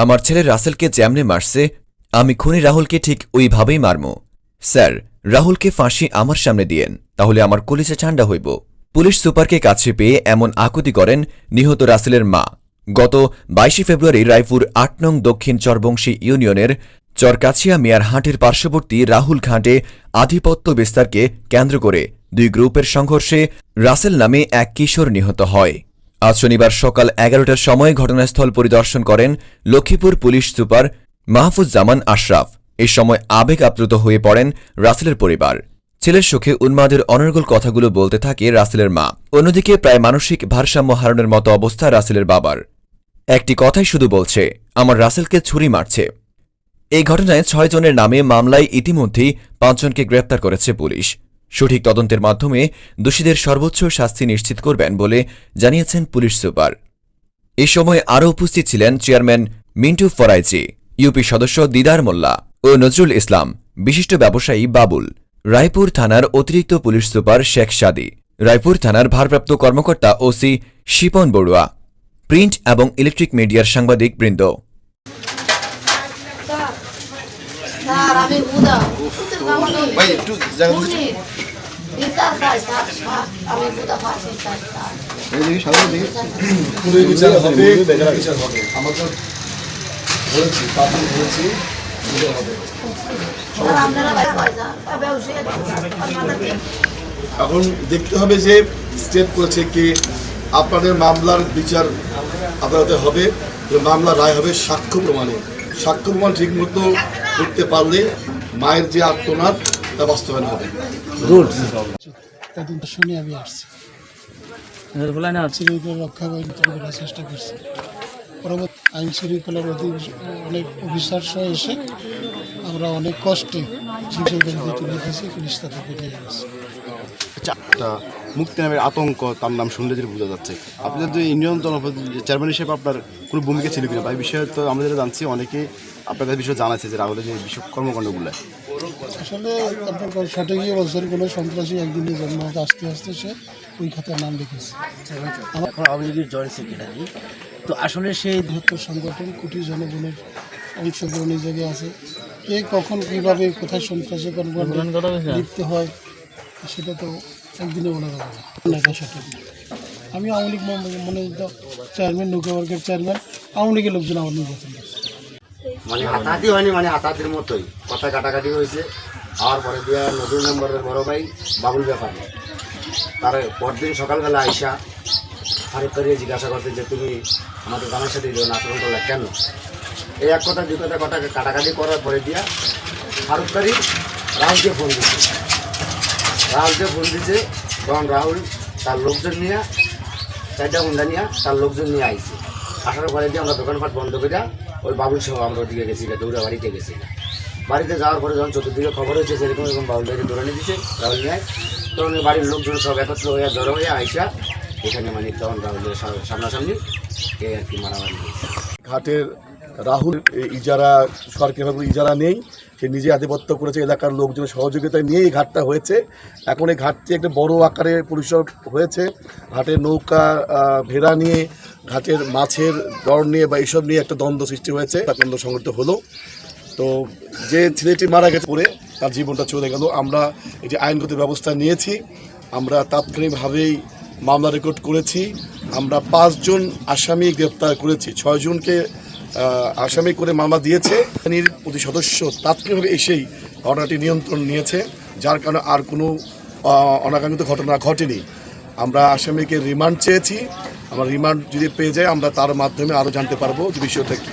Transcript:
আমার ছেলে রাসেলকে যেমনে মারছে আমি খুনি রাহুলকে ঠিক ওইভাবেই মারম। স্যার, রাহুলকে ফাঁসি আমার সামনে দিয়েন, তাহলে আমার কলিজা ঠান্ডা হইব। পুলিশ সুপারকে কাছে পেয়ে এমন আকুতি করেন নিহত রাসেলের মা। গত 22 ফেব্রুয়ারি রায়পুর ৮ নং দক্ষিণ চরবংশী ইউনিয়নের চরকাছিয়া মিয়ার হাটের পার্শ্ববর্তী রাহুল ঘাটে আধিপত্য বিস্তারকে কেন্দ্র করে দুই গ্রুপের সংঘর্ষে রাসেল নামে এক কিশোর নিহত হয়। আজ শনিবার সকাল 11টার সময় ঘটনাস্থল পরিদর্শন করেন লক্ষ্মীপুর পুলিশ সুপার মাহফুজ্জামান আশরাফ। এ সময় আবেগ আপ্লুত হয়ে পড়েন রাসেলের পরিবার। ছেলের সুখে উন্মাদের অনর্গল কথাগুলো বলতে থাকে রাসেলের মা। অন্যদিকে প্রায় মানসিক ভারসাম্য হারানোর মতো অবস্থা রাসেলের বাবার। একটি কথাই শুধু বলছে, আমার রাসেলকে ছুরি মারছে। এই ঘটনায় 6 জনের নামে মামলায় ইতিমধ্যেই 5 জনকে গ্রেপ্তার করেছে পুলিশ। সঠিক তদন্তের মাধ্যমে দোষীদের সর্বোচ্চ শাস্তি নিশ্চিত করবেন বলে জানিয়েছেন পুলিশ সুপার। এ সময় আরও উপস্থিত ছিলেন চেয়ারম্যান মিন্টু ফরাইচি, ইউপি সদস্য দিদার মোল্লা ও নজরুল ইসলাম, বিশিষ্ট ব্যবসায়ী বাবুল, রায়পুর থানার অতিরিক্ত পুলিশ সুপার শেখ সাদি, রায়পুর থানার ভারপ্রাপ্ত কর্মকর্তা ওসি শিপন বড়ুয়া, প্রিন্ট এবং ইলেকট্রিক মিডিয়ার সাংবাদিক বৃন্দ। এখন দেখতে হবে যে স্টেপ করেছে কি আপনাদের মামলার বিচার আদালতে হবে, মামলার রায় হবে সাক্ষ্য প্রমাণে। সাক্ষ্য প্রমাণ ঠিক মতো করতে পারলে মায়ের যে আত্মনাদ তা বাস্তবায়ন হবে। তদন্ত শুনে আমি আসছি, রক্ষা করার চেষ্টা করছি। পরবর্তী আইন শৃঙ্খলার অনেক অফিসার সহ এসে আমরা অনেক কষ্টে শিশুদেরকে তুলে দিয়েছি, পুলিশ তাদেরকে নিয়ে গেছে। একটা মুক্তি নামের আতঙ্ক, তার নাম শুনলে যেটা বোঝা যাচ্ছে। আপনি যদি ইউনিয়ন জনপ্রতি চেয়ারম্যান হিসেবে আপনার কোনো ভূমিকা ছিল কিনা বা এই বিষয়ে তো আমরা যেটা জানছি অনেকে আপনাদের বিষয়ে জানাচ্ছে যে রাহুলের যে বিষয় কর্মকাণ্ডগুলো আসলে আপনার সঠিকই বলছেন, কোনো সন্ত্রাসী একদিনের জন্ম আস্তে আস্তে সে ওই খাতায় নাম লিখেছে। আমার এখন আওয়ামী লীগের জয়েন্ট সেক্রেটারি, তো আসলে সেই বৃহত্তর সংগঠন কোটি জনগণের অংশগ্রহণ এই জায়গায় আছে। কে কখন কীভাবে কোথায় সন্ত্রাসী কর্মকাণ্ডে লিপ্ত হয় সেটা তো একদিনে বলা যাবে না। সঠিক আমি আওয়ামী লীগ মনে চেয়ারম্যান, নৌকাবর্গের চেয়ারম্যান, আওয়ামী লীগের লোকজন আমার নির্বাচন করছে। মানে হাতাহাতি হয়নি, মানে হাতাহাতির মতোই কথা কাটাকাটি হয়েছে। আর পরে দিয়ে নতুন নম্বরের বড় ভাই বাবুল ব্যাপারে তার পরদিন সকালবেলা আইসা ফারুক কারিয়ে জিজ্ঞাসা করতে যে তুমি আমাদের গানের সাথে আচরণ করলে কেন। এই এক কথা দুই কথা কাটাকাটি করার পরে দিয়া ফারুক কারি রাহুলকে ফোন দিচ্ছে। তখন রাহুল তার লোকজন নিয়ে 4টা গুন্ডা নিয়ে তার লোকজন নিয়ে আইছে। আসার পরে দিয়ে আমরা দোকানপাট বন্ধ করে ওই বাবুল সহ আমরা ওদিকে গেছি, দৌড়া বাড়িতে গেছি। বাড়িতে যাওয়ার পরে যখন চতুর্দিকে খবর হয়েছে সেরকম এরকম বাবুল ভাইকে দৌড়ানি দিচ্ছে রাহুল নেয়, তখন বাড়ির লোকজন সব একত্র হয়ে জড়ো হয়ে আইসা এখানে মানে তখন রাহুলের সামনাসামনি এই আর কি মারামারি। ঘাটের রাহুল ইজারা সরকারিভাবে ইজারা নেই, সে নিজে আধিপত্য করেছে, এলাকার লোকজনের সহযোগিতায় নিয়ে এই ঘাটটা হয়েছে। এখন এই ঘাটটি একটা বড় আকারে পরিসর হয়েছে। ঘাটের নৌকা ভেড়া নিয়ে, ঘাটের মাছের দর নিয়ে বা এইসব নিয়ে একটা দ্বন্দ্ব সৃষ্টি হয়েছে, দ্বন্দ্ব সংঘটিত হলো। তো যে ছেলেটি মারা গেছে পরে তার জীবনটা চলে গেল। আমরা এটি আইনগত ব্যবস্থা নিয়েছি, আমরা তাৎক্ষণিকভাবেই মামলা রেকর্ড করেছি। আমরা 5 জন আসামি গ্রেপ্তার করেছি, 6 জনকে আসামি করে মামলা দিয়েছে। প্রতি সদস্য তাৎক্ষণিকভাবে এসেই ঘটনাটি নিয়ন্ত্রণ নিয়েছে, যার কারণে আর কোনো অনাকাঙ্ক্ষিত ঘটনা ঘটেনি। আমরা আসামিকে রিমান্ড চেয়েছি, আমরা রিমান্ড যদি পেয়ে যাই আমরা তার মাধ্যমে আরও জানতে পারবো যে বিষয়টা কী।